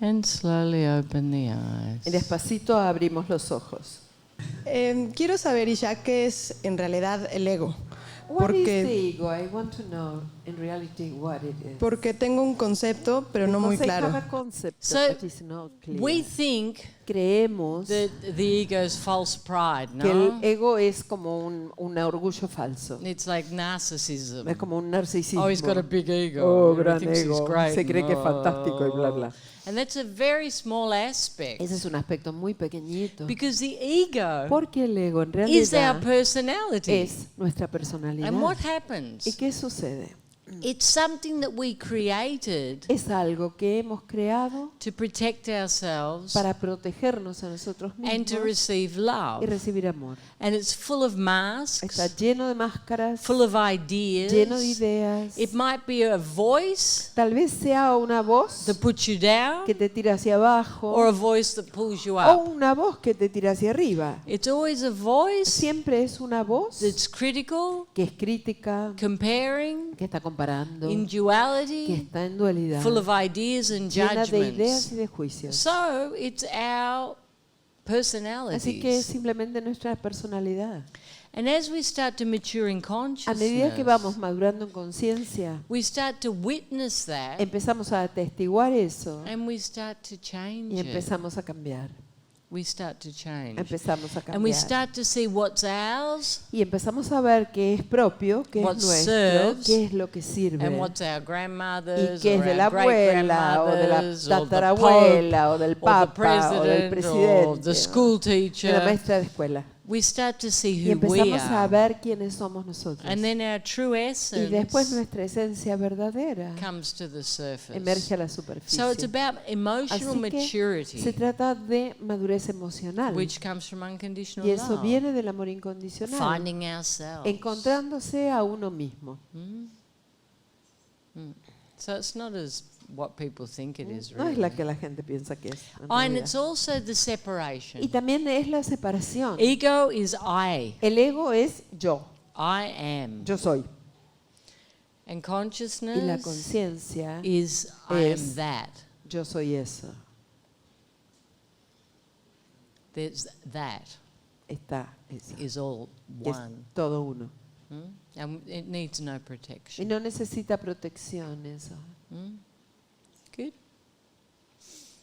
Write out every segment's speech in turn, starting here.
And slowly open the eyes. Y despacito abrimos los ojos. Quiero saber, Isha, ¿qué es en realidad el ego? What is the ego? I want to know in reality what it is. Porque tengo un concepto, pero no muy Because I have claro. a concept So, that is not clear. We think Creemos that the ego is false pride, que el no? ego es como un orgullo falso. It's like narcissism. Es como un narcisismo. Oh, he's got a big ego. Oh, He gran thinks he's ego. great Se cree que es and, fantástico y bla, bla. And that's a very small aspect. Ese es un aspecto muy pequeñito. Because the ego Porque el ego en is our realidad personality. es nuestra personalidad. And what ¿Y happens? qué sucede? It's something that we created Es algo que hemos creado to protect ourselves para protegernos a nosotros and to mismos receive y love. recibir amor. And it's full of Está masks, lleno de máscaras, full of ideas. lleno de ideas. It might be a voice Tal vez sea una voz that puts you down que te tira hacia abajo or a voice that pulls you o up. una voz que te tira hacia arriba. It's always a voice Siempre es una voz that's critical, que es crítica, comparing, que está comparando, in que duality, está en dualidad, full of ideas and llena de ideas judgments. y de juicios. So it's our Así que es personalities. simplemente nuestra personalidad. And as we start to mature in A medida que vamos consciousness, madurando en conciencia, we start to witness that empezamos a atestiguar eso and we start to change y it. empezamos a cambiar. We start to change. Empezamos a And we cambiar. start to see what's ours Y empezamos a ver qué es propio, qué What es nuestro, serves, qué es lo que sirve. and what's our Y grandmother's qué es or de la our abuela, o de la great-grandmother's or the Pope tatarabuela, o del or the papa, o del president or the presidente, school de la teacher. maestra de escuela. We start to see Y who we empezamos a are. ver quiénes somos nosotros. And then our true Y después essence nuestra esencia verdadera comes to the surface. emerge a la superficie. So it's about emotional Así que se maturity, trata de madurez emocional. which comes from unconditional Y eso love. viene del amor incondicional. Finding ourselves. Encontrándose a uno mismo. So it's not as what people think it is No really. es la que la gente piensa que es. en Oh, and realidad. it's also the separation. Y también es la separación. Ego is I. El ego es yo. I am. Yo soy. And Y la consciousness conciencia is I es am that. yo soy eso. There's that Está eso. is all Es one. todo uno. And it needs no Y protection. no necesita protección eso. Good.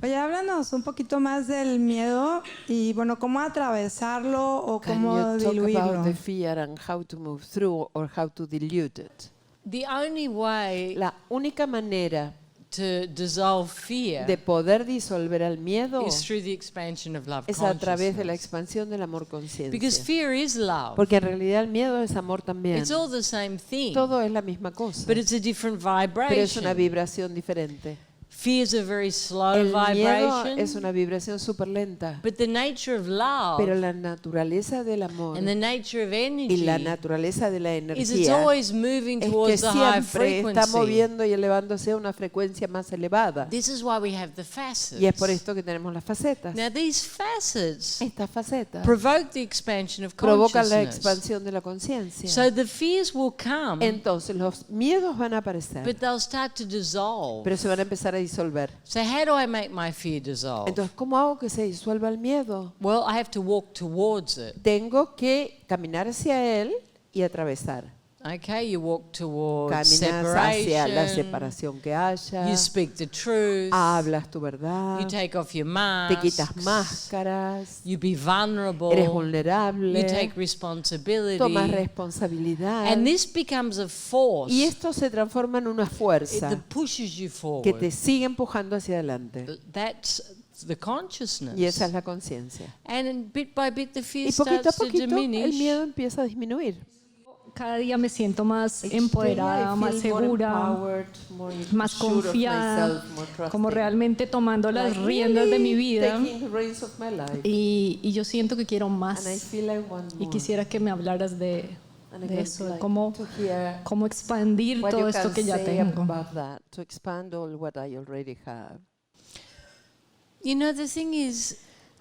Oye, háblanos un poquito más del miedo y bueno, cómo atravesarlo o Can cómo you talk diluirlo. about the fear and how to move through or how to dilute it? The only way La única manera to dissolve fear de poder disolver al miedo is through the expansion of love es a través de la consciousness. expansión del amor Because conciencia. fear is love. Porque en realidad el miedo es amor también. It's all the same thing, Todo es la misma cosa. but it's a different Pero es una vibration. vibración diferente. Fear is a very slow El miedo vibration, es una vibración súper lenta. but the nature of love Pero la naturaleza del amor and the nature of y la energy naturaleza de la is it's energía always moving es que towards the high siempre está frequency. moviendo y elevándose a una frecuencia más elevada. This is why we have the facets. Y es por esto que tenemos las facetas. Now these facets Estas facetas provoke the expansion of provocan la consciousness. expansión de la conciencia. So the fears will come, Entonces los miedos van a aparecer, but they'll start to dissolve. pero se van a empezar a disolver. So how do I make my fear dissolve? Entonces, ¿cómo hago que se disuelva el miedo? Well, I have to walk towards it. Tengo que caminar hacia él y atravesar. Okay, you walk towards Caminas hacia la separation. separación que haya. You speak the truth. Hablas tu verdad. You take off your Te quitas masks. máscaras. You be vulnerable. Eres vulnerable. You take responsibility. Tomas responsabilidad. And this becomes a force Y esto se transforma en una fuerza that pushes you que forward. te sigue empujando hacia adelante. That's the consciousness. Y esa es la conciencia. And bit by bit the fear Y poquito a starts to poquito el diminish. miedo empieza a disminuir. Cada día me siento más empoderada, más segura, más confiada, como realmente tomando las riendas de mi vida. Y yo siento que quiero más. Y quisiera que me hablaras de eso, de cómo expandir todo esto que ya tengo. You know, the thing is,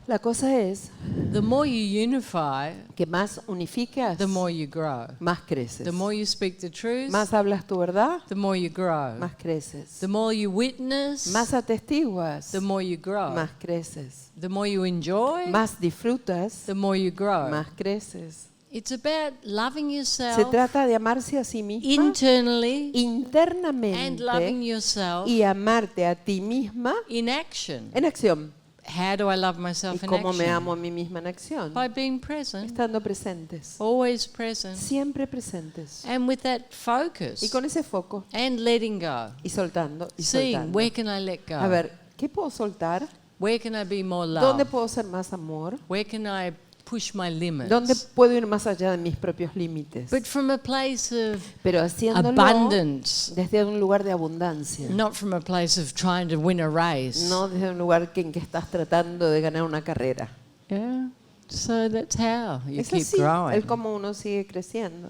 La cosa es, The more you unify, que más unificas, the more you grow. más creces. The more you speak the truth, Más hablas tu verdad, the more you grow. más creces. The more you witness, Más atestiguas, the more you grow. más creces. The more you enjoy, Más disfrutas, the more you grow. más creces. It's about loving Se yourself trata de amarse a sí misma internally and internamente loving yourself y amarte a ti misma in action. en acción. How do I love ¿Y myself in cómo me amo a action? mí misma en acción? By being present, Estando presentes, always present. siempre presentes. And with that Y focus con ese foco, and letting go. y soltando, y Seeing, soltando. where can I let go? A ver, ¿qué puedo soltar? Where can I be more ¿Dónde love? puedo ser más amor? Where can I push my limits? ¿Dónde puedo ir más allá de mis propios límites? But from a place of Pero haciéndolo abundance, desde un lugar de abundancia. not from a place of trying to win a race. No desde un lugar en que estás tratando de ganar una carrera. Yeah. So that's how you Es keep así, growing. el cómo uno sigue creciendo.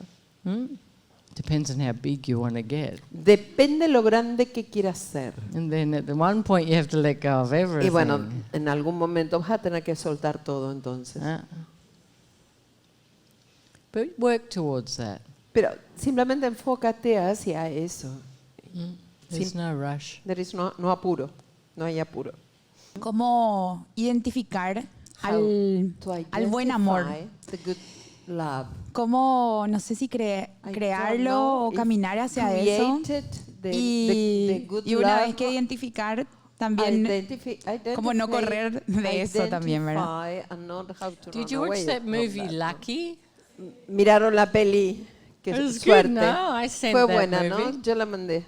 Depends on how big you want to get. Depende lo grande que quieras ser. And then at the one point you have to let go of everything. Y bueno, en algún momento vas a tener que soltar todo entonces. But work towards that. Pero simplemente enfócate hacia eso. There's no rush. No apuro, no hay apuro. ¿Cómo identificar al buen amor? The good love. ¿Cómo, no sé si I don't crearlo know o if caminar hacia eso? created the good Y una love, vez que identificar, también como no correr de eso también, ¿verdad? identify and not how to Did run you watch away that from movie that. Lucky? Miraron la peli, qué It was good, suerte. no? I sent Fue that buena, movie. ¿no? Yo la mandé.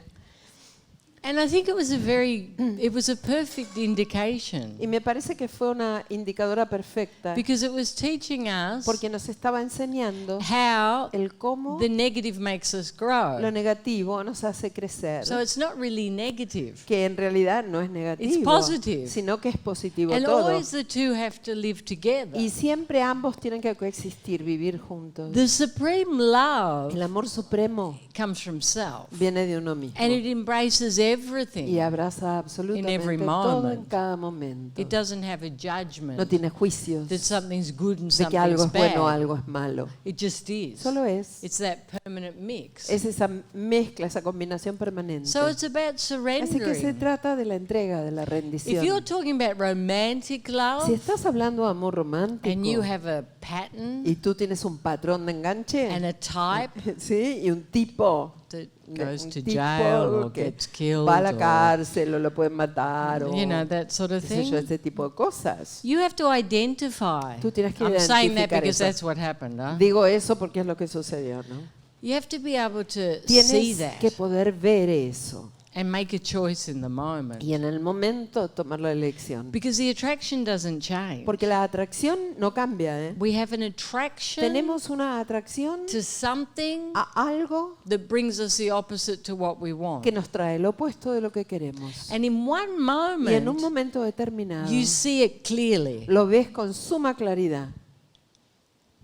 And I think it was a perfect indication Y me parece que fue una indicadora perfecta because it was teaching us porque nos estaba enseñando how el cómo the negative makes us lo grow. negativo nos hace crecer. So it's not really negative. Que en realidad no es negativo, It's positive. sino que es positivo And todo. always the two have to live together. Y siempre ambos tienen que coexistir, vivir juntos. The supreme love El amor supremo comes from self. viene de uno mismo And it embraces y everything. abraza absolutamente every todo en moment. cada momento. It doesn't have a judgment No tiene juicios that something's good and de que algo something's es bueno o bad. algo es malo. It just is. Solo es. It's that permanent mix. Es esa mezcla, esa combinación permanente. So it's about Así que se surrendering. trata de la entrega, de la If you're rendición. talking about romantic love Si estás hablando de amor and you romántico have a pattern y tú tienes un patrón de enganche, and a type ¿sí? Y un tipo that goes un to tipo jail or que gets killed va a la or, cárcel o lo pueden matar o you know, that sort of qué sé yo, thing. ese tipo de cosas. You have to identify. Tú tienes que I'm saying that identificar because eso. that's what happened, huh? Digo eso porque es lo que sucedió, ¿no? You have to be able to see Tienes that que poder ver eso and make a choice in the moment. y en el momento tomar la elección. Because the attraction doesn't change. Porque la atracción no cambia, ¿eh? We have an attraction Tenemos una atracción to something a algo that brings us the opposite to what we want. que nos trae lo opuesto de lo que queremos. And in one Y en un moment, momento determinado you see it clearly. lo ves con suma claridad.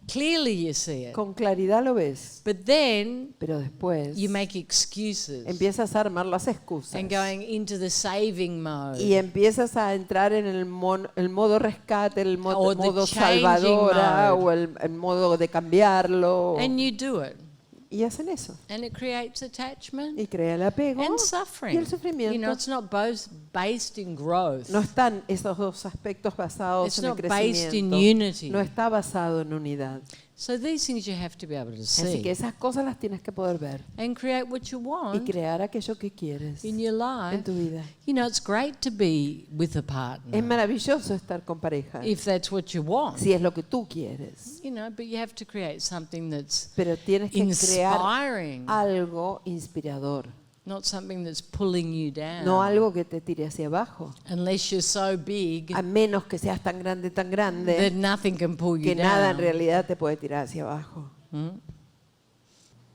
Clearly you see it. Con claridad lo ves. But then Pero después you make excuses empiezas a armar las excusas. and going into the saving mode. Y empiezas a entrar en el modo rescate, el Or the modo changing salvadora mode. o el modo de cambiarlo. And you do it. Y hacen eso. And it creates attachment Y crea el apego and y suffering. el sufrimiento. You know, it's not both based in growth. No están esos dos aspectos basados It's en el not based in crecimiento. unity. No está basado en unidad. So these things you have to be able to Así que see esas cosas las tienes que poder ver and create what you y want crear aquello que quieres in your en life. tu vida. You know, it's great to be with a Es partner maravilloso estar con pareja, if that's what you want. si es lo que tú quieres. You know, but you have to create something that's Pero tienes que crear inspiring, algo inspirador, not something that's pulling you down. no algo que te tire hacia abajo. Unless you're so big A menos que seas tan that grande, nothing can pull you que nada en down. realidad te puede tirar hacia abajo.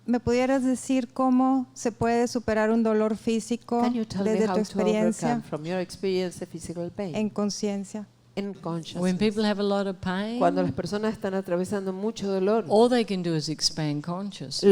¿Me pudieras decir cómo se puede superar un dolor físico Can you tell me desde how tu to experiencia overcome from your experience the physical pain en conciencia? in When consciousness? people have a lot of pain, Cuando las personas están atravesando mucho dolor, all they can do is expand consciousness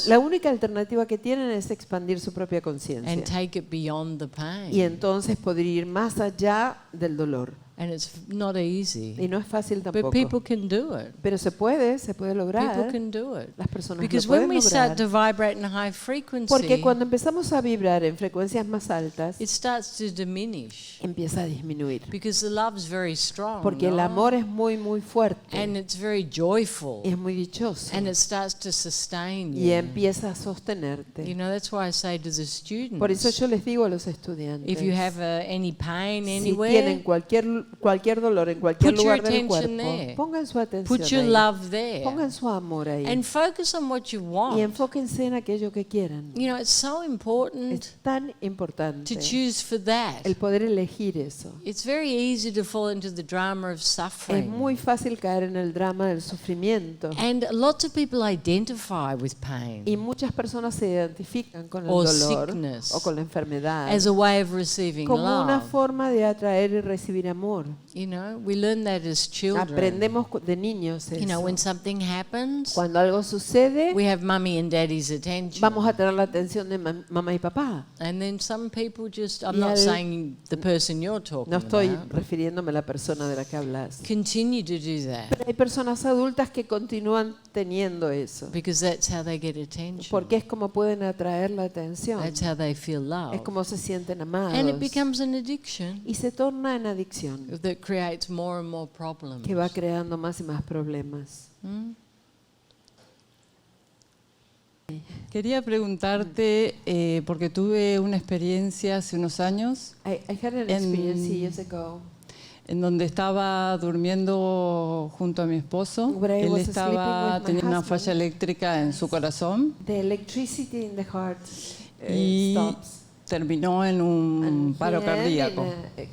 la única alternativa que tienen es expandir su propia conciencia and take it beyond the y pain. entonces poder ir más allá del dolor. And it's not easy. Y no es fácil tampoco. But people can do it. Pero se puede lograr. People can do it. Las personas Because lo pueden when we start lograr. to vibrate in a high frequency, Porque cuando empezamos a vibrar en frecuencias más altas, it starts to diminish. empieza a disminuir. Because the love's very strong. Porque el no? amor es muy, muy fuerte. And it's very joyful. Y es muy dichoso. And it starts to sustain Y you. empieza a sostenerte. You know, that's why I say to the students, Por eso yo les digo a los estudiantes, if you have any pain si anywhere, tienen cualquier dolor en cualquier put your lugar del attention cuerpo, there. pongan su atención put your ahí. love there. Pongan su amor ahí. And focus on what you want. Y enfóquense en aquello que quieran. You know, it's so important Es tan importante to choose for that. el poder elegir eso. It's very easy to fall into the drama of Es suffering. muy fácil caer en el drama del sufrimiento. And lots of people identify with pain Y muchas personas se identifican con el or dolor sickness o con la enfermedad as a way of receiving como una love. forma de atraer y recibir amor. You know, we learn that as children. Aprendemos de niños You know, eso. when something happens, Cuando algo sucede, we have mummy and daddy's attention. vamos a tener la atención de mamá y papá. And then some people just, I'm Y not al- saying the person you're talking No estoy about, refiriéndome a la persona de la que hablas. continue to do that Pero hay personas adultas que continúan teniendo eso. because that's how they get attention. Porque es como pueden atraer la atención. That's how they feel Es love. como se sienten amados. And it becomes an addiction Y se torna en adicción, that creates more and more problems. que va creando más y más problemas. Mm? Quería preguntarte, porque tuve una experiencia hace unos años I had an experience years ago en donde estaba durmiendo junto a mi esposo. Where I Él was estaba sleeping with my teniendo una husband. falla eléctrica en su corazón The electricity in the heart y stops. terminó en un And paro he ended cardíaco.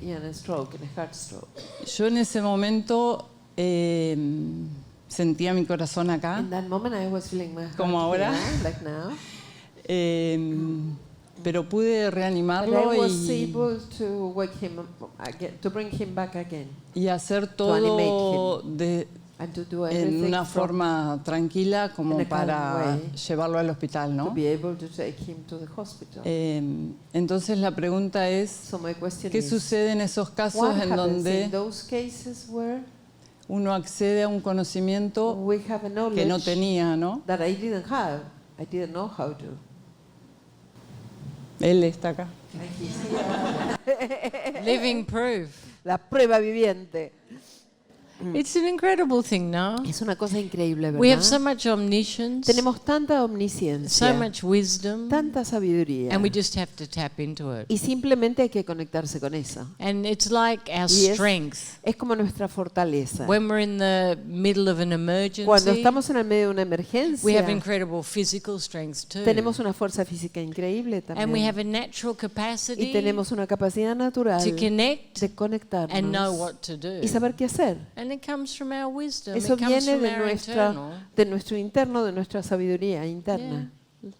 in a stroke, in a heart stroke. Yo en ese momento sentía mi corazón acá, In that moment I was feeling my heart Como ahora. here, like now. pero pude But reanimarlo I was y able to wake him up again, to bring him back again, hacer animate todo and to do en everything una from- forma tranquila como in a calm para way. llevarlo al hospital, to ¿no? be able to take him to the hospital. Entonces la pregunta es, So my question ¿qué is, sucede en esos casos what en happens donde in those cases where uno accede a un conocimiento we have a knowledge que no tenía, ¿no? that I didn't have? I didn't know how to. Él está acá. Living proof. La prueba viviente. It's an incredible thing, no? Es una cosa increíble, We have ¿verdad? so much omniscience, Tenemos tanta so omnisciencia, much wisdom, tanta sabiduría, and we just have to tap into it. y simplemente hay que conectarse con eso. And it's like our Y strength. es como nuestra fortaleza. When we're in the middle of an Cuando emergency, estamos en el medio de una we have emergencia, incredible physical strength too. tenemos una fuerza física increíble And we también. have a natural Y capacity tenemos una capacidad natural to connect de and know conectarnos what to do. y saber qué hacer. And it comes from our wisdom. Eso It comes viene from our internal. de nuestro interno, de nuestra sabiduría interna. Yeah.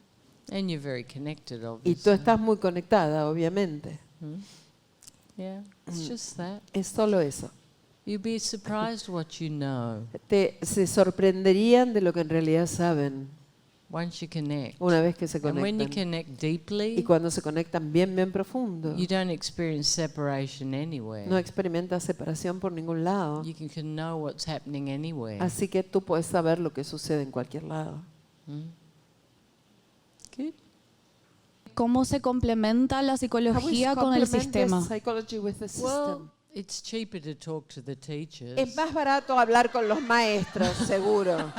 And you're very connected, Y tú obviously. estás muy conectada, obviamente. Yeah, it's just that. Es solo eso. You'd be surprised what you know Se sorprenderían de lo que en realidad saben once you connect. una vez que se And when you conectan. connect Y deeply, cuando se conectan bien, bien profundo, you don't experience separation anywhere. no experimentas separación por ningún lado. You can know what's happening anywhere. Así que tú puedes saber lo que sucede en cualquier lado. Good. ¿Cómo se complementa la psicología con el sistema? Psychology with the Well, system. it's cheaper to talk to the teachers. Es más barato hablar con los maestros, seguro.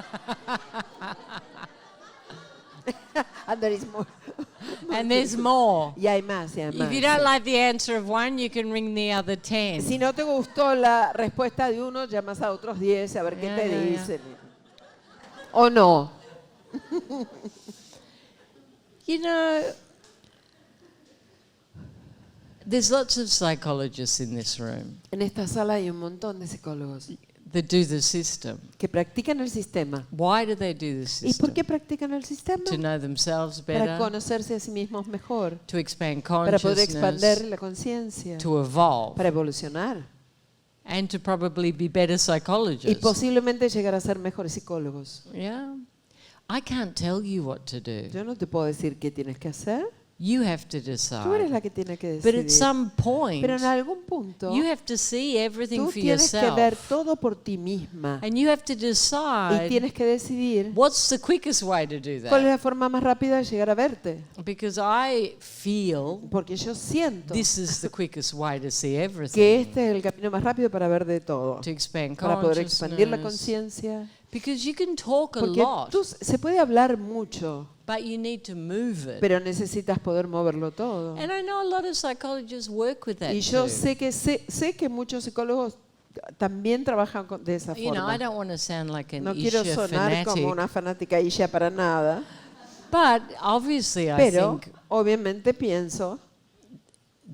And there is more. And there's more. Y hay más, y hay más. If you don't like the answer of one, you can ring the other 10. Si no te gustó la respuesta de uno, llamas a otros 10 a ver qué Ya, te ya, ya. dicen. ¿O no? You know, there's lots of psychologists in this room En esta sala hay un montón de psicólogos that do the system. que practican el sistema. Why do they do the ¿Y por system? qué practican el sistema? To know themselves Para better, conocerse a sí mismos mejor, to expand para poder expandir consciousness, la conciencia, to evolve, para evolucionar and to probably be better y psychologists. posiblemente llegar a ser mejores psicólogos. Yeah. I can't tell you what to do. Yo no te puedo decir qué tienes que hacer. You have to Tú eres decide. la que tiene que But at decidir. some point, Pero en algún punto, you have to see everything tú for tienes que ver yourself. todo por ti misma. And you have to Y decide tienes que decidir what's the quickest way to do cuál es that. la forma más rápida de llegar a verte. Because I feel Porque yo siento this is the quickest way to see que everything. este es el camino más rápido para ver de todo. To expand Para poder expandir la consciousness. conciencia. Because you can talk a Porque lot, se puede hablar mucho, but you need to move it. pero necesitas poder moverlo todo. And I know a lot of psychologists work with that Y yo too. sé que muchos psicólogos también trabajan de esa You know, I forma. don't want to sound like an No quiero Isha sonar fanatic, como una fanática Isha para nada, but obviously I pero think obviamente pienso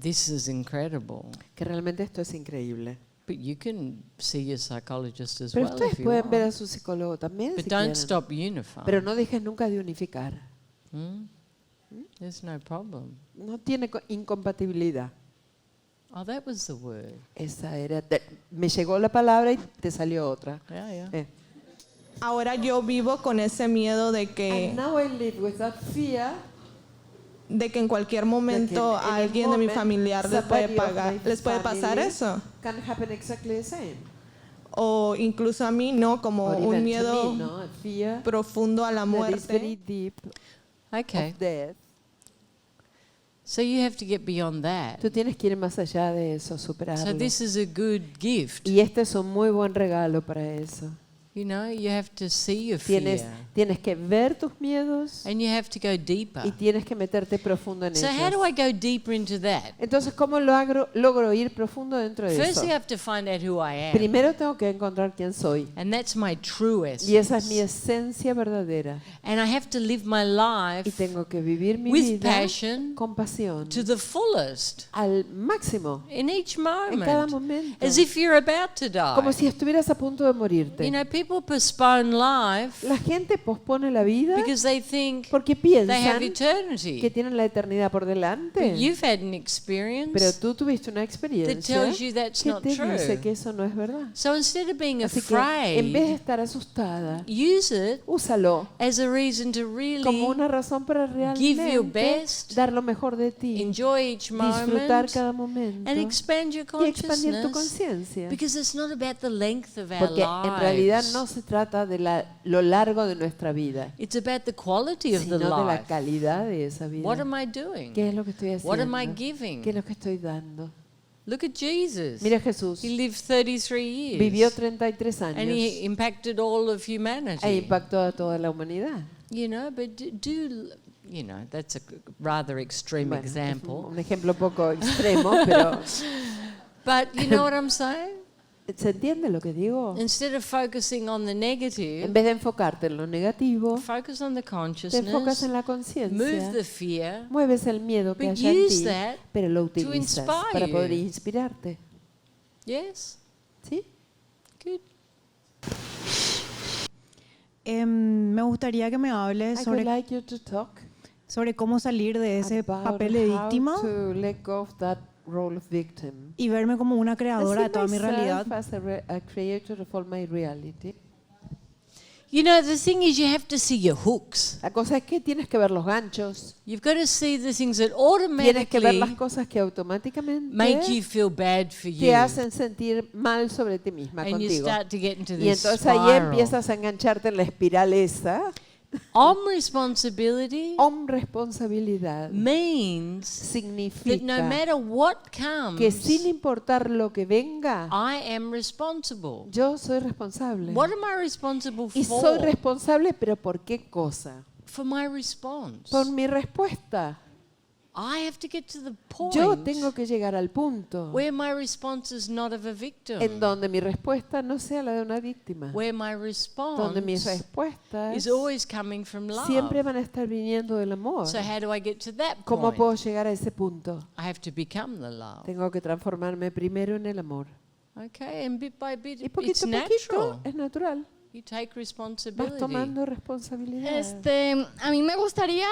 this is incredible. que realmente esto es increíble. But you can see your psychologist as Pero well ustedes if you pueden ver a want. su psicólogo también But si don't quieren. stop unifying. Pero no dejes nunca de unificar. There's no problem. No tiene incompatibilidad. Oh, that was the word. Esa era. Me llegó la palabra y te salió otra. Yeah. Ahora yo vivo con ese miedo de que And now I live with that fear en cualquier momento that a in any alguien de mi moment familiar les somebody of my les puede pasar family eso. can happen exactly the same. O incluso a mí, ¿no? Como Or un even to miedo me, no? A fear profundo a la that is very muerte. deep Okay. of death. So you have to get beyond that. Tú tienes que ir más allá de eso, superarlo. So this is a good gift. Y este es un muy buen regalo para eso. You know, you have to see your Tienes que ver tus miedos and you have to go deeper. y tienes que meterte profundo en So how do ellos. I go deeper into that? Entonces, ¿cómo logro ir profundo dentro de First eso? you have to find out who I am. Primero tengo que encontrar quién soy. And that's my true essence. Y esa es mi esencia verdadera. And I have to live my Y life tengo que vivir mi with vida passion con pasión, to the fullest al máximo, in each en cada moment. momento. As if you're about to Como die. si estuvieras a punto de You morirte. know, people postpone life La gente pospone la vida because they think porque they have piensan que eternity. tienen la eternidad por delante. But you've had an Pero experience tú tuviste una that experiencia tells you that's que not te dice true. que eso no es verdad. So instead of being Así que en vez de afraid, estar asustada, use it úsalo as a reason to como really una razón para give your realmente best, dar lo mejor de ti, enjoy each disfrutar moment, cada momento and expand your y expandir tu consciousness. conciencia. Because it's not about the length of our Porque en realidad no lives. se trata de lo largo de nuestra vida, It's about the quality of the sino de la life. calidad de esa vida. What am I doing? ¿Qué es lo que estoy What am I haciendo? giving? ¿Qué es lo que estoy dando? Look at Jesus. Mira Jesús, He lived 33 vivió years 33 and he años impacted all of e humanity. impactó a toda la humanidad. You know, but you know, that's a rather extreme Bueno, es example. un ejemplo poco extremo, pero But you know what I'm saying? ¿se entiende lo que digo? Instead of focusing on the En negative, vez de enfocarte en lo negativo, focus on the te enfocas consciousness, en la move conciencia, the fear, mueves el miedo que but haya en use ti, that pero lo to utilizas inspire para poder you. inspirarte. Yes? ¿Sí? Good. Me gustaría que me hables I would like you to talk sobre cómo salir de ese about papel de how víctima to let go of that role of victim. y verme como una I creadora see de toda mi myself realidad. as a creator of all my reality. You know, the thing is, you have to see your hooks. La cosa es que tienes que ver los ganchos, You've got to see the things that tienes que ver las automatically cosas que automáticamente make you feel bad for you. te hacen sentir mal sobre ti misma, And you contigo. start to get into Y this entonces ahí spiral. empiezas a engancharte en la espiral esa. Responsibility Responsabilidad means that significa no matter what que comes, sin importar lo que venga, I am responsible. yo soy responsable. What am I responsible Y soy for? responsable, pero ¿por qué cosa? For my response. Por mi respuesta. I have to get to the point Yo tengo que llegar al punto where my response is not of a victim. en donde mi respuesta no sea la de una víctima, Where my donde mis response respuestas is always coming from love. siempre van a estar viniendo del amor. So how do I get to that ¿Cómo point? puedo llegar a ese punto? I have to become the love. Tengo que transformarme primero en el amor. Okay, and bit by bit, Y it's poquito a poquito natural. es natural. You take Vas responsibility. tomando responsabilidad. A mí me gustaría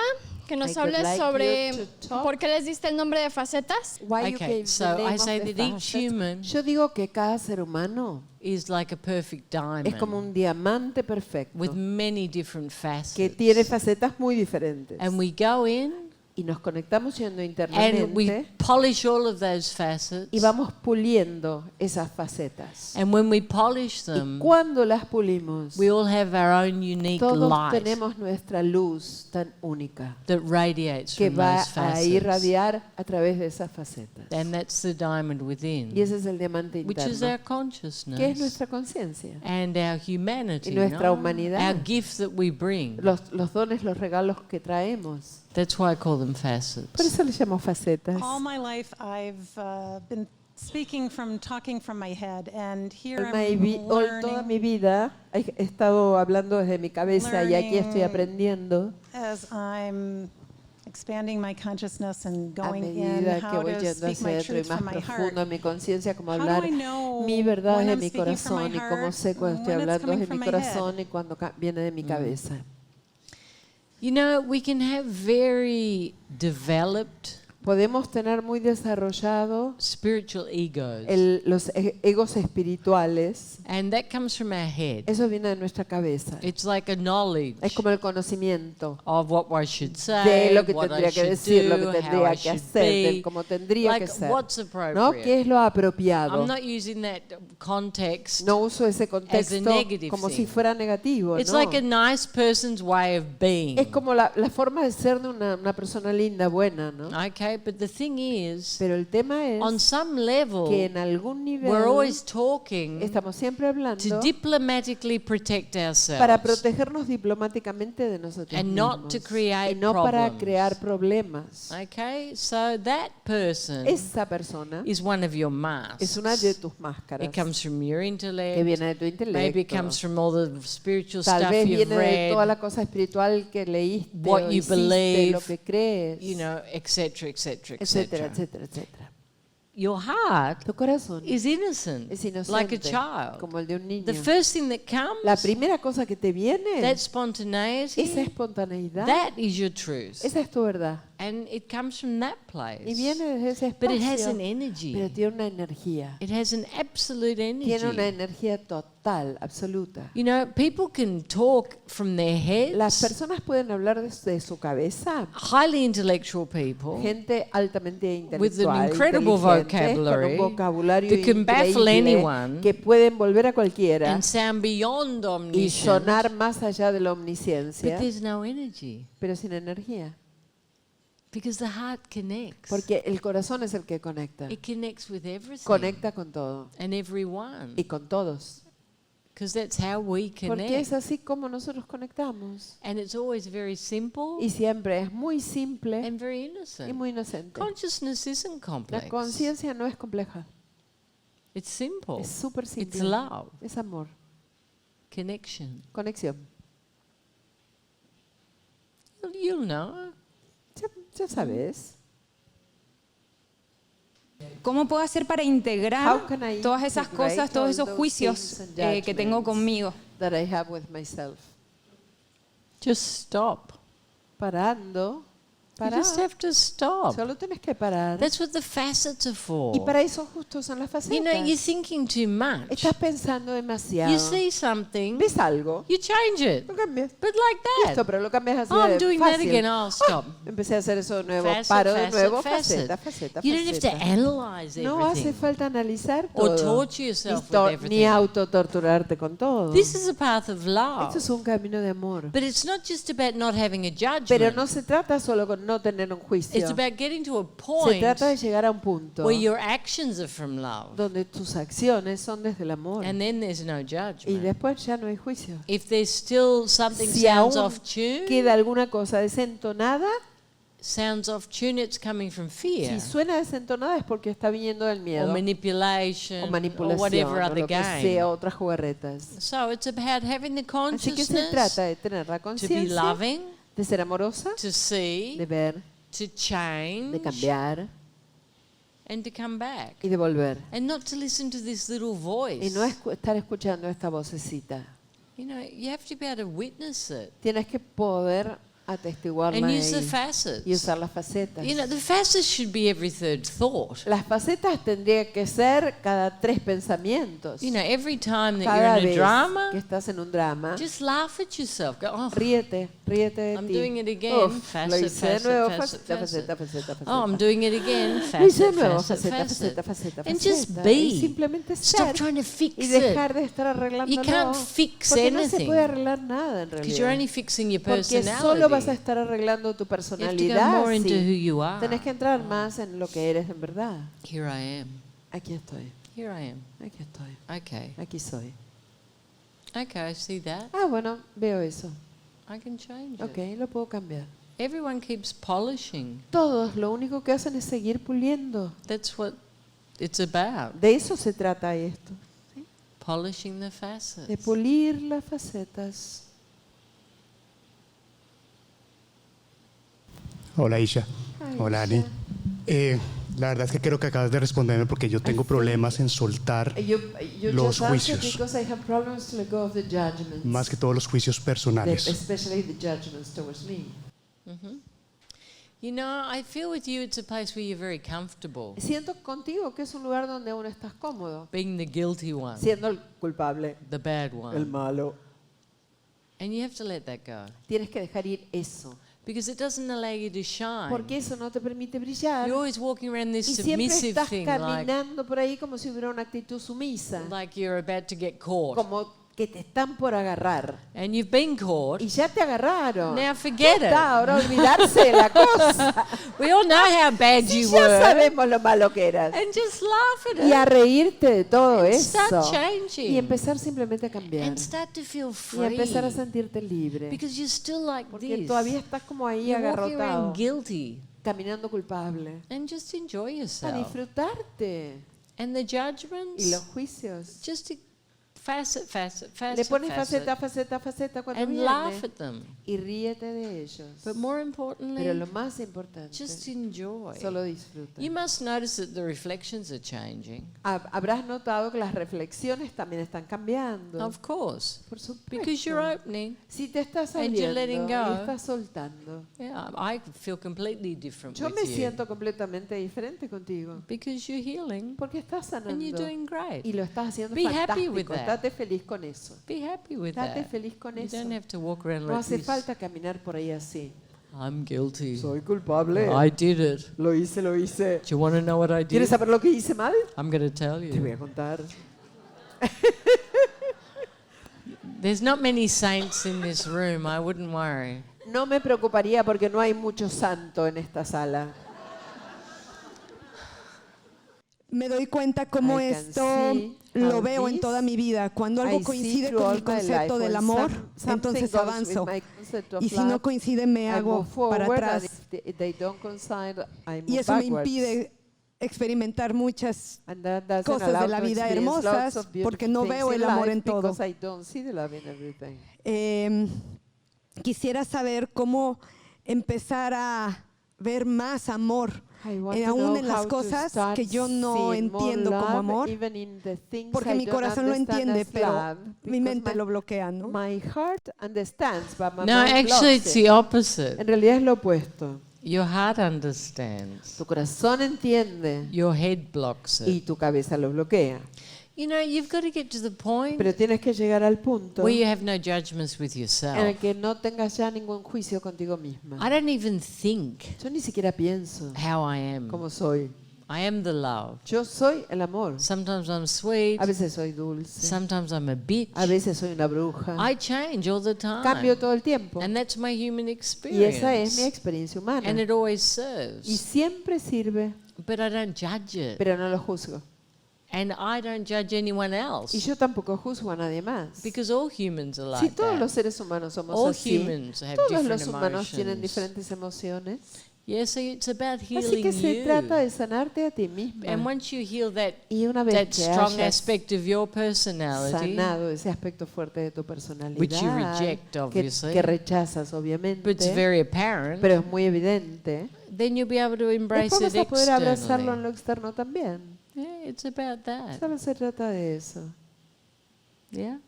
que nos I would hables like sobre you to talk. por qué les diste el nombre de facetas. Why you Okay, gave the so name I of say the that each facets. human Yo digo que cada ser humano is like a perfect diamond es como un diamante perfecto with many different que facets. tiene facetas muy diferentes. And we go in Y nos conectamos yendo and we internamente polish all of those facets. y vamos puliendo esas facetas. And when we polish Y them, cuando las pulimos, we all have our own unique todos light tenemos nuestra luz tan única that radiates que from va those a facets. irradiar a través de esas facetas. And that's the diamond within, Y ese es el diamante which is interno, our consciousness que es nuestra conciencia, and our humanity, y nuestra no? humanidad. Our gift that we bring. los dones, los regalos que traemos. That's why I call them Por facets. eso les llamo facetas. All my life I've been speaking from talking from my head, and here Toda mi vida he estado hablando desde mi cabeza y aquí estoy aprendiendo as I'm expanding my consciousness and a going in medida que how voy to yendo speak hacia my adentro y truth más from my heart. profundo en mi conciencia, como How do hablar I know mi verdad when de I'm mi speaking from my corazón y cómo heart sé cuando estoy and when it's hablando coming desde from mi my corazón head? y cuando viene de mi cabeza? You know, we can have very developed Podemos tener muy desarrollado spiritual egos, los egos espirituales. and that comes from our head. Eso viene de nuestra cabeza. It's like a knowledge Es como el conocimiento of what I should de say, lo que what I tendría que should decir, lo do, que how tendría I que should hacer, be, de cómo tendría like que ser. what's ¿No? appropriate. ¿Qué es lo apropiado? I'm not using that context. No uso ese as a contexto negative como thing. si fuera negativo. It's ¿no? like a nice person's way of being. Es como la forma de ser de una persona linda, buena, ¿no? Okay, but the thing is, Pero el tema es on some level, que en algún nivel we're always talking estamos siempre to hablando diplomatically protect ourselves. para protegernos diplomáticamente de nosotros And mismos not to create y no para problems. crear problemas. Okay, so that person Esa persona is one of your masks. es una de tus máscaras It comes from your que intellect. viene de tu Maybe it intelecto. comes from all the spiritual Tal stuff vez you've viene de toda read, la cosa espiritual que leíste what o you hiciste, believe, lo que crees, you know, etc., etc., etcétera, etc. etcétera, etcétera. Your heart Tu corazón is innocent, es inocente, like a child. como el de un niño. The first thing that comes, La primera cosa que te viene, that spontaneity, esa espontaneidad, that is your truth. esa es tu verdad. And it comes from that Y place. viene desde ese But it has espacio, an energy. pero tiene una energía. It has an absolute Tiene una energy. energía total, absoluta. You know, people can talk from their Las heads, personas pueden hablar desde su cabeza, highly intellectual people, gente altamente with an intelectual, incredible inteligente, vocabulary, con un vocabulario that can baffle increíble, anyone, que pueden volver a cualquiera and sound beyond y omniscient, sonar más allá de la but omnisciencia, there's no energy. pero sin energía. Because the heart connects. Porque el corazón es el que conecta. It connects with everything Conecta con todo and everyone. y con todos. Because that's how we Porque es connect. así como nosotros conectamos. And it's always very simple Y siempre es muy simple and very y innocent. muy inocente. Consciousness isn't La complex. conciencia no es compleja. It's simple. Es súper simple. It's love, Es amor. connection. Conexión. You'll know. Ya sabes. ¿Cómo puedo hacer para integrar How can I todas esas integrate cosas, todos all esos those juicios things and que tengo judgments conmigo? That I have with myself. Just stop. Parando. You just have to stop. Solo tienes que parar. That's what the facets are for. Y para eso justo son las You know, you're facetas. thinking too much. Estás pensando demasiado. You see something, ¿Ves algo? you change it. Lo cambias. But like Listo, that. pero lo cambias así Oh, I'm de doing that fácil. again. Oh, stop. Empecé a hacer eso de nuevo. Facet, Paro de facet, nuevo. facet. Faceta, faceta, You don't have to faceta. analyze No hace everything falta analizar or todo. torture yourself Ni, with everything. ni autotorturarte con todo. This is a path of love. Esto es un camino de amor. But it's not just about not having a judgment. Pero no se trata solo con no tener un juicio. It's about getting to a Se point trata de llegar a un punto where your actions are from love. donde tus acciones son desde el amor. And then there's no Y judgment. después ya no hay juicio. If there's still something Si sounds aún off tune, queda alguna cosa desentonada, it's coming from fear si suena desentonada es porque está viniendo del or miedo manipulation o or manipulación whatever o other lo que game. sea, otras jugarretas. So it's about having the Así que se consciousness trata de tener la to be conciencia, loving, de ser amorosa, to see, de ver, to change, de cambiar and to come back. y de volver. And not to listen to this little voice. Y no estar escuchando esta vocecita. You know, you have to be able to witness it. Tienes que poder atestiguarla and ahí use the facets. y usar las facetas. You know, the facets should be every third thought. Las facetas tendrían que ser cada 3 pensamientos. You know, every time that Cada you're in vez a drama, que estás en un drama, just laugh at yourself. Go, oh, ríete de I'm ti. doing it again. Uf, lo Facet, hice de facet, nuevo, facet, faceta, facet. faceta. Oh, I'm doing it again. Lo hice de Facet, nuevo, facet, faceta. facet. And just Y be. simplemente Stop ser. trying to Y fix it. dejar de estar arreglándolo. You can't fix Porque no se anything. puede arreglar nada en Because you're only realidad. fixing your Porque personality. solo vas a estar arreglando tu You have to go personalidad. more into who Sí. you are. Tenés que entrar más en lo que eres en verdad. Here I am. Aquí estoy, Here I am. aquí estoy, Okay. aquí soy. Okay, I see that. Ah, bueno, veo eso. I can change it. Ok, lo puedo cambiar. Everyone keeps polishing. Todos lo único que hacen es seguir puliendo. That's what it's about. De eso se trata esto. Polishing the facets. De pulir las facetas. Hola Isha. Ay, Hola Ani. Isha. La verdad es que creo que acabas de responderme porque yo tengo problemas en soltar You los just answered juicios, because I have problems to let go of the judgments. más que todos los juicios personales. Especially the judgments towards me. You know, I feel with you it's a place where you're very comfortable. Siento contigo que es un lugar donde aún estás cómodo, Being the guilty one, siendo el culpable, the bad el one. malo. And you have to let that go. Tienes que dejar ir eso, Because it doesn't allow you to shine. porque eso no te permite brillar. You're always walking around this Y siempre submissive estás thing, like caminando por ahí como si hubiera una actitud sumisa, you're about to get caught. como que te están por agarrar. And you've been caught. Y ya te agarraron. Now forget Ya it. está, ahora olvidarse de la cosa. We all know how bad Si you ya were. sabemos lo malo que eras. And just laugh at Y a it. reírte de todo And eso. start changing. Y empezar simplemente a cambiar. And start to feel Y free. empezar a sentirte libre. Because you're still like Porque this. todavía estás como ahí You're walking agarrotado, around guilty. caminando culpable. And just enjoy A yourself. disfrutarte. And the judgments, Y los juicios. just to facet, facet, facet, Le pones facet, faceta cuando and viene. laugh at them. Y ríete de ellos. But more importantly, Pero lo más importante, just enjoy. solo disfruta. You must notice that the reflections are changing. Habrás notado que las reflexiones también están cambiando. Of course. Por supuesto. Because you're opening. Si te estás And you're abriendo letting y go. estás soltando. Yeah, I feel completely different Yo with me you. siento completamente diferente contigo. Because you're healing Porque estás sanando. and you're doing great. Y lo estás haciendo Be happy with fantástico. that. Estate feliz con eso. Be happy with Estate that. feliz con You eso. don't have to walk around No like hace this. falta caminar por ahí así. I'm guilty. Soy culpable. I did it. Lo hice, lo hice. Do you want to know what I did? ¿Quieres saber lo que hice mal? I'm going to tell Te voy you. a contar. There's not many saints in this room. I wouldn't worry. No me preocuparía porque no hay mucho santo en esta sala. Me doy cuenta cómo I can esto see lo how veo en this toda mi vida. Cuando algo I see coincide through con all mi my concepto life. del When amor, something entonces goes with avanzo. my concept of Y si love, no coincide, me I hago move forward, para and atrás. if they don't coincide, I move Y eso me backwards. impide experimentar muchas And that doesn't cosas allow de la to vida experience hermosas, lots of beautiful porque no things veo in el amor life en todo. because I don't see the love in everything. Quisiera saber cómo empezar a ver más amor, I want to aún know en las how to cosas start que yo no seeing more entiendo como love, amor, even in the things porque I mi don't corazón lo understand entiende, as pero love, mi because mente lo bloquea, ¿no? My heart understands, but my No, mind actually, blocks it's it. the opposite. En realidad es lo opuesto. Your heart understands. Tu corazón entiende Your head blocks y it. tu cabeza lo bloquea. You know, you've got to get to the point Pero tienes que llegar al punto where you have no judgments with en el yourself. que no tengas ya ningún juicio contigo misma. I don't even think Yo ni siquiera pienso how I am. cómo soy. I am the love. Yo soy el amor. Sometimes I'm sweet. A veces soy dulce. Sometimes I'm a bitch. A veces soy una bruja. I change all the time. Cambio todo el tiempo. And that's my human Y experience. esa es mi experiencia humana. And it always Y serves. siempre sirve, But I don't judge it. pero no lo juzgo. And I don't judge anyone Y else. yo tampoco juzgo a nadie más. Because all humans are Si like todos that. los seres humanos somos All así, humans have todos different los humanos tienen emotions. diferentes emociones. Yeah, so it's about Así healing que se you. trata de sanarte a ti misma. And once you heal that Y una vez that que strong hayas aspect of your personality, sanado ese aspecto fuerte de tu personalidad, which you reject, obviously, que rechazas obviamente, but it's very apparent, pero es muy evidente, then you'll be able to embrace después it vas a poder abrazarlo en externally. lo externo también. Yeah, it's about that. Solo se trata de eso. Yeah.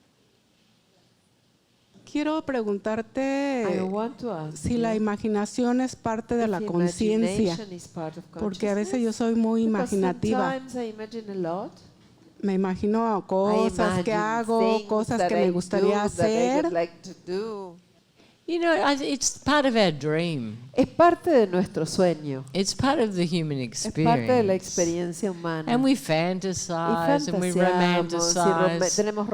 quiero preguntarte I want to ask si la imaginación es parte de la conciencia, porque a veces yo soy muy imaginativa. Me imagino cosas que hago, cosas que me gustaría hacer. You know, it's part of our dream. Es parte de nuestro sueño. It's part of the human Es parte de la experience. experiencia humana. And we Y fantasize and we fantaseamos, romanticize. tenemos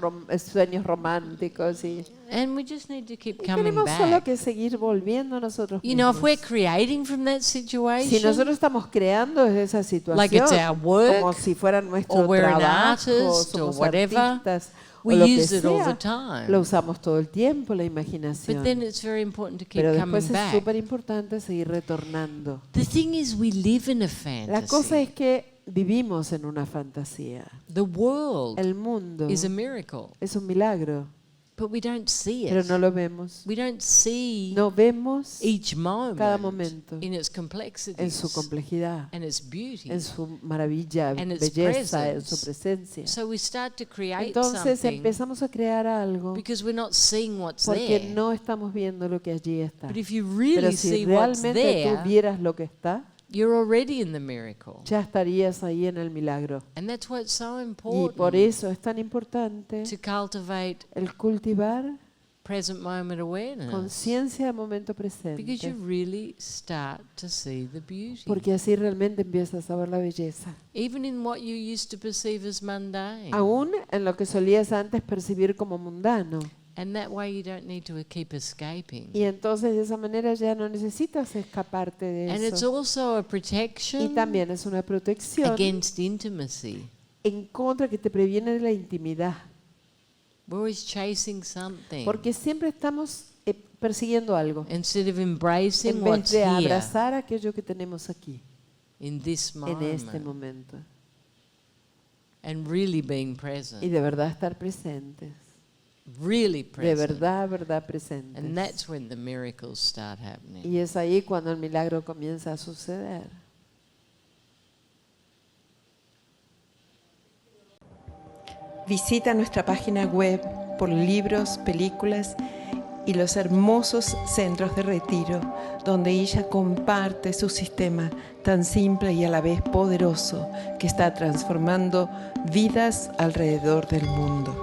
sueños románticos y And we just need to keep coming tenemos solo back. que seguir volviendo a nosotros You know, if we're mismos. creating from that Si situation, nosotros estamos creando desde esa situación, like it's our work, como si fuera nuestro or we're an trabajo, artist, or somos whatever, artistas, we o lo que use it all the sea, time. lo usamos todo el tiempo, la But imaginación. then it's very important to keep Pero coming después es back. súper importante seguir retornando. The thing is, we live in a La cosa fantasy. es que vivimos en una fantasía. The world El mundo is a miracle, es un milagro, but we don't see pero it. no lo vemos. We don't see No vemos each cada moment momento in its en complexities su complejidad, and its beauty. en su maravilla, and its belleza, en presence. su presencia. So we start to create Entonces something empezamos a crear algo because we're not seeing what's porque there. no estamos viendo lo que allí está. But if you Pero really si see what's realmente there, tú vieras lo que está, you're already in the miracle. ya estarías ahí en el milagro. And that's why it's so Y por important eso es tan importante to cultivate el cultivar present moment awareness. conciencia de momento Because presente. you really start to see the beauty. Porque así realmente empiezas a ver la belleza. Even in what you used to perceive as mundane. Aún en lo que solías antes percibir como mundano. And that way you don't need to keep escaping. Y entonces de esa manera ya no necesitas escaparte de And it's eso. also a Y protection también es una protección against intimacy. en contra que te previene de la intimidad. We're always chasing something Porque siempre estamos persiguiendo algo. instead of embracing En vez what's de here abrazar aquello que tenemos aquí, in this en este moment momento. and really being present. Y de verdad estar presentes. Really De present. verdad presentes. And that's when the miracles start happening. Y es ahí cuando el milagro comienza a suceder. Visita nuestra página web por libros, películas y los hermosos centros de retiro donde ella comparte su sistema tan simple y a la vez poderoso que está transformando vidas alrededor del mundo.